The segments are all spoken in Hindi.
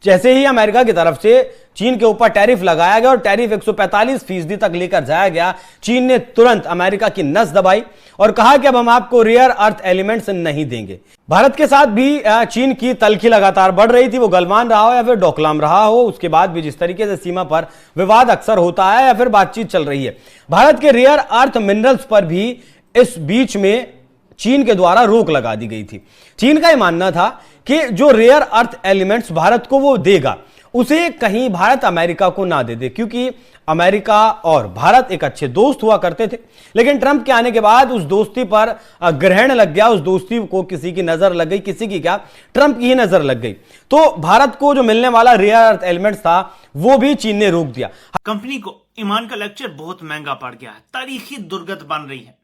जैसे ही अमेरिका की तरफ से चीन के ऊपर टैरिफ लगाया गया और टैरिफ 145% तक लेकर जाया गया, चीन ने तुरंत अमेरिका की नस दबाई और कहा कि अब हम आपको रेयर अर्थ एलिमेंट्स नहीं देंगे। भारत के साथ भी चीन की तल्खी लगातार बढ़ रही थी, वो गलवान रहा हो या फिर डोकलाम रहा हो। उसके बाद भी जिस तरीके से सीमा पर विवाद अक्सर होता है या फिर बातचीत चल रही है, भारत के रेयर अर्थ मिनरल्स पर भी इस बीच में चीन के द्वारा रोक लगा दी गई थी। चीन का यह मानना था कि जो रेयर अर्थ एलिमेंट्स भारत को वो देगा, उसे कहीं भारत अमेरिका को ना दे दे, क्योंकि अमेरिका और भारत एक अच्छे दोस्त हुआ करते थे। लेकिन ट्रंप के आने के बाद उस दोस्ती पर ग्रहण लग गया, उस दोस्ती को किसी की नजर लग गई, किसी की क्या, ट्रंप की ही नजर लग गई। तो भारत को जो मिलने वाला रेयर अर्थ एलिमेंट्स था वो भी चीन ने रोक दिया। कंपनी को ईमान का लेक्चर बहुत महंगा पड़ गया है, तारीखी दुर्गत बन रही है।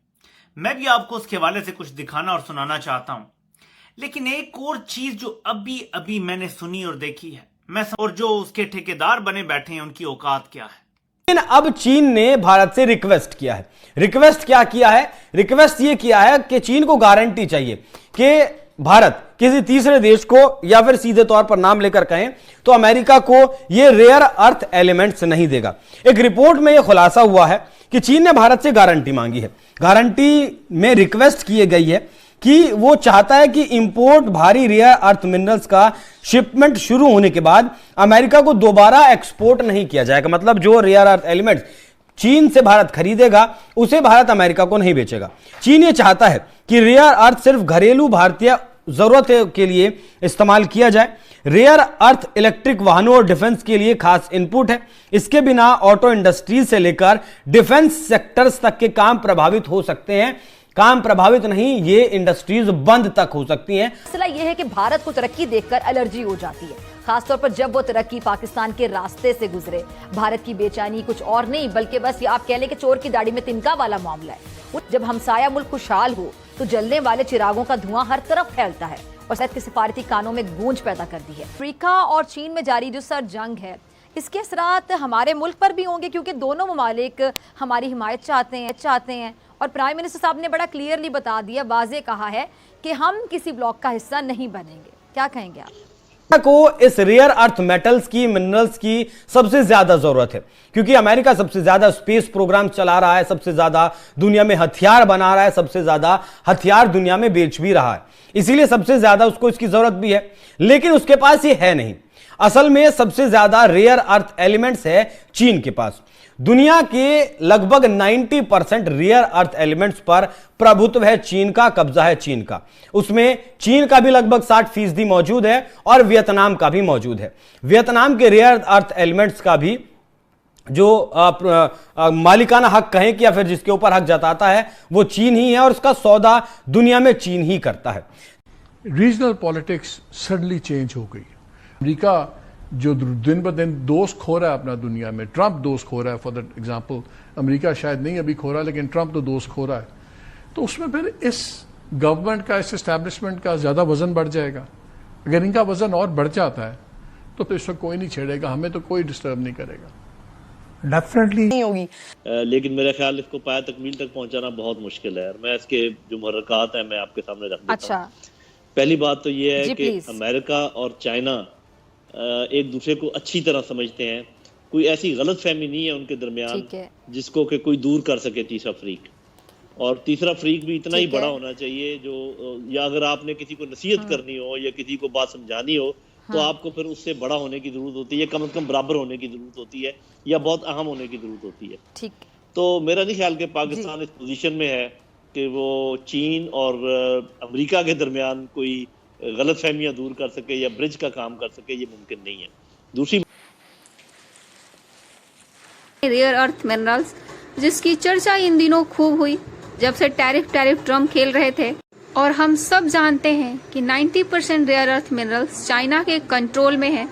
मैं भी आपको उसके हवाले से कुछ दिखाना और सुनाना चाहता हूं, लेकिन एक और चीज जो अभी अभी मैंने सुनी और देखी है, और जो उसके ठेकेदार बने बैठे हैं उनकी औकात क्या है। लेकिन अब चीन ने भारत से रिक्वेस्ट किया है। रिक्वेस्ट क्या किया है? रिक्वेस्ट ये किया है कि चीन को गारंटी चाहिए कि भारत किसी तीसरे देश को, या फिर सीधे तौर पर नाम लेकर कहें तो अमेरिका को, ये रेयर अर्थ एलिमेंट्स नहीं देगा। एक रिपोर्ट में यह खुलासा हुआ है कि चीन ने भारत से गारंटी मांगी है। गारंटी में रिक्वेस्ट की गई है कि वो चाहता है कि इंपोर्ट भारी रेयर अर्थ मिनरल्स का शिपमेंट शुरू होने के बाद अमेरिका को दोबारा एक्सपोर्ट नहीं किया जाएगा। मतलब जो रेयर अर्थ एलिमेंट्स चीन से भारत खरीदेगा उसे भारत अमेरिका को नहीं बेचेगा। चीन ये चाहता है कि रेयर अर्थ सिर्फ घरेलू भारतीय जरूरत के लिए इस्तेमाल किया जाए। रेयर अर्थ इलेक्ट्रिक वाहनों और डिफेंस के लिए खास इनपुट है। इसके बिना ऑटो इंडस्ट्री से लेकर डिफेंस सेक्टर्स तक के काम प्रभावित हो सकते हैं। काम प्रभावित नहीं, ये इंडस्ट्रीज बंद तक हो सकती हैं। मसला यह है कि भारत को तरक्की देखकर एलर्जी हो जाती है, खासतौर पर जब वो तरक्की पाकिस्तान के रास्ते से गुजरे। भारत की बेचैनी कुछ और नहीं, बल्कि बस आप कह लें कि चोर की दाढ़ी में तिनका वाला मामला है। जब हमसाया मुल्क खुशहाल हो तो जलने वाले चिरागों का धुआं हर तरफ फैलता है और शायद के सिफारती कानों में गूंज पैदा कर दी है। अफ्रीका और चीन में जारी जो सर जंग है, इसके असरात हमारे मुल्क पर भी होंगे, क्योंकि दोनों ममालिक हमारी हिमायत चाहते हैं और प्राइम मिनिस्टर साहब ने बड़ा क्लियरली बता दिया, वाज़े कहा है कि हम किसी ब्लॉक का हिस्सा नहीं बनेंगे। क्या कहेंगे आप? को इस रेयर अर्थ मेटल्स की, मिनरल्स की सबसे ज्यादा जरूरत है, क्योंकि अमेरिका सबसे ज्यादा स्पेस प्रोग्राम चला रहा है, सबसे ज्यादा दुनिया में हथियार बना रहा है, सबसे ज्यादा हथियार दुनिया में बेच भी रहा है, इसीलिए सबसे ज्यादा उसको इसकी जरूरत भी है। लेकिन उसके पास ये है नहीं। असल में सबसे ज्यादा रेयर अर्थ एलिमेंट्स है चीन के पास। दुनिया के लगभग 90% रेयर अर्थ एलिमेंट्स पर प्रभुत्व है चीन का, कब्जा है चीन का। उसमें चीन का भी लगभग 60% मौजूद है और वियतनाम का भी मौजूद है। वियतनाम के रेयर अर्थ एलिमेंट्स का भी जो मालिकाना हक कहें कि या फिर जिसके ऊपर हक जताता है वो चीन ही है और उसका सौदा दुनिया में चीन ही करता है। रीजनल पॉलिटिक्स सडनली चेंज हो गई। अमेरिका जो दिन ब दिन दोस्त खो रहा है अपना दुनिया में, ट्रंप दोस्त खो रहा है फॉर दैट एग्जांपल। अमेरिका शायद नहीं अभी खो रहा, लेकिन ट्रंप तो दोस्त खो रहा है। तो उसमें फिर इस गवर्नमेंट का, इस एस्टैब्लिशमेंट का ज़्यादा वजन बढ़ जाएगा। अगर इनका वजन और बढ़ जाता है तो इसको कोई नहीं छेड़ेगा, हमें तो कोई डिस्टर्ब नहीं करेगा। डेफिनेटली नहीं होगी। लेकिन मेरा ख्याल इसको पाया तकमील तक पहुंचाना बहुत मुश्किल है। मैं इसके जो मुहर्रकात हैं मैं आपके सामने रख देता हूं। पहली बात तो ये है कि अमेरिका और चाइना एक दूसरे को अच्छी तरह समझते हैं। कोई ऐसी गलत फहमी नहीं है उनके दरमियान जिसको कि कोई दूर कर सके तीसरा फरीक। और तीसरा फरीक भी इतना ही बड़ा होना चाहिए जो, या अगर आपने किसी को नसीहत करनी हो या किसी को बात समझानी हो तो आपको फिर उससे बड़ा होने की जरूरत होती है, कम से कम बराबर होने की जरूरत होती है या बहुत अहम होने की जरूरत होती है। ठीक। तो मेरा नहीं ख्याल कि पाकिस्तान इस पोजीशन में है कि वो चीन और अमेरिका के दरमियान कोई गलत फहमियां दूर कर सके या ब्रिज का काम कर सके, ये मुमकिन नहीं है। दूसरी रेयर अर्थ मिनरल्स जिसकी चर्चा इन दिनों खूब हुई जब से टैरिफ ट्रम्प खेल रहे थे, और हम सब जानते हैं कि 90% रेयर अर्थ मिनरल्स चाइना के कंट्रोल में है।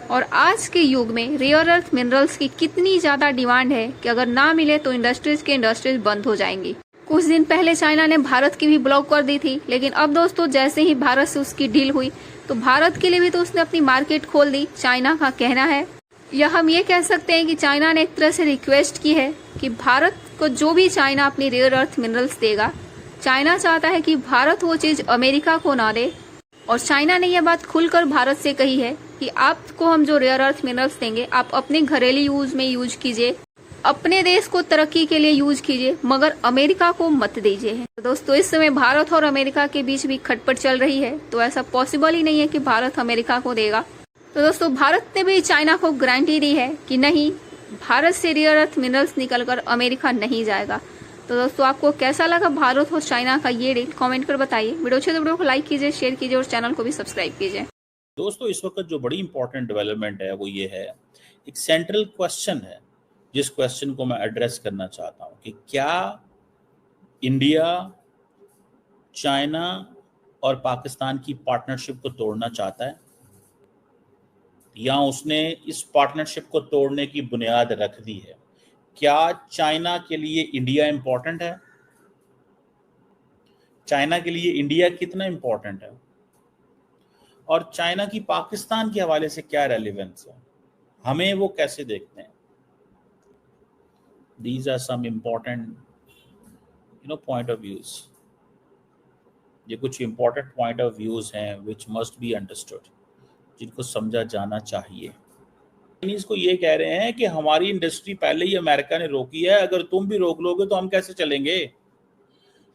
और आज के युग में रेयर अर्थ मिनरल्स की कितनी ज्यादा डिमांड है कि अगर ना मिले तो इंडस्ट्रीज बंद हो जाएंगी। कुछ दिन पहले चाइना ने भारत की भी ब्लॉक कर दी थी, लेकिन अब दोस्तों जैसे ही भारत से उसकी डील हुई तो भारत के लिए भी तो उसने अपनी मार्केट खोल दी, चाइना का कहना है। या हम ये कह सकते हैं कि चाइना ने एक तरह से रिक्वेस्ट की है कि भारत को जो भी चाइना अपनी रेयर अर्थ मिनरल्स देगा, चाइना चाहता है कि भारत वो चीज अमेरिका को ना दे। और चाइना ने यह बात खुलकर भारत से कही है कि आपको हम जो रेयर अर्थ मिनरल्स देंगे आप अपने घरेलू यूज में यूज कीजिए, अपने देश को तरक्की के लिए यूज कीजिए, मगर अमेरिका को मत दीजिए। तो दोस्तों इस समय भारत और अमेरिका के बीच भी खटपट चल रही है, तो ऐसा पॉसिबल ही नहीं है कि भारत अमेरिका को देगा। तो दोस्तों भारत ने भी चाइना को गारंटी दी है कि नहीं, भारत से रेयर अर्थ मिनरल्स निकलकर अमेरिका नहीं जाएगा। तो दोस्तों आपको कैसा लगा भारत और चाइना का ये डील, कमेंट कर बताइए। वीडियो अच्छे तो वीडियो को लाइक कीजिए, शेयर कीजिए और चैनल को भी सब्सक्राइब कीजिए। दोस्तों इस वक्त जो बड़ी इंपॉर्टेंट डेवलपमेंट है वो ये है, एक सेंट्रल क्वेश्चन है जिस क्वेश्चन को मैं एड्रेस करना चाहता हूं कि क्या इंडिया चाइना और पाकिस्तान की पार्टनरशिप को तोड़ना चाहता है या उसने इस पार्टनरशिप को तोड़ने की बुनियाद रख दी है? क्या चाइना के लिए इंडिया इंपॉर्टेंट है? चाइना के लिए इंडिया कितना इंपॉर्टेंट है? और चाइना की पाकिस्तान के हवाले से क्या रेलेवेंस है, हमें वो कैसे देखते हैं? These are some important point of views. ये कुछ important point of views हैं which must be understood, जिनको समझा जाना चाहिए। चाइनीज को ये कह रहे हैं कि हमारी इंडस्ट्री पहले ही अमेरिका ने रोकी है, अगर तुम भी रोक लोगे तो हम कैसे चलेंगे?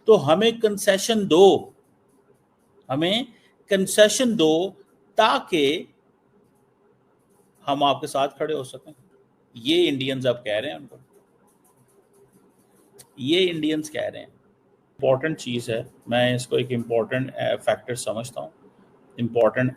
तो हमें कंसेशन दो, हमें कंसेशन दो ताकि हम आपके साथ खड़े हो सकें। ये इंडियंस अब कह रहे हैं उनको, ये इंडियंस कह रहे हैं। इंपॉर्टेंट चीज़ है, मैं इसको एक इम्पॉर्टेंट फैक्टर समझता हूँ, इम्पॉर्टेंट